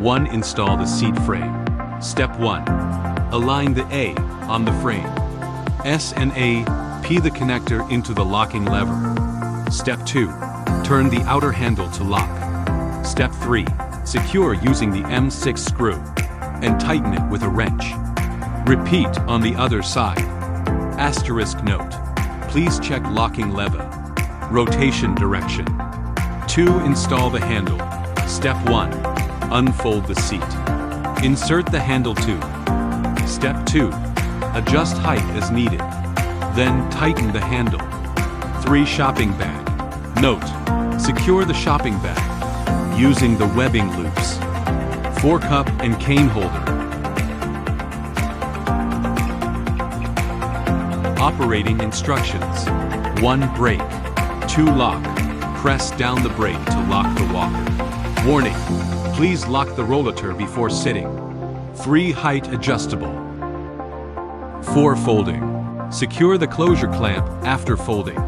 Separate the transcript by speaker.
Speaker 1: 1. Install the seat frame. Step 1. Align the A on the frame. S and A, P the connector into the locking lever. Step 2. Turn the outer handle to lock. Step 3. Secure using the M6 screw and tighten it with a wrench. Repeat on the other side. Asterisk note. Please check locking lever. Rotation direction. 2. Install the handle. Step 1. Unfold the seat. Insert the handle tube. Step 2. Adjust height as needed. Then tighten the handle. 3. Shopping bag. Note: secure the shopping bag using the webbing loops. 4. Cup and cane holder. Operating instructions. 1. Brake. 2. Lock. Press down the brake to lock the walker. Warning: please lock the rollator before sitting. 3. Height adjustable. 4. Folding. Secure the closure clamp after folding.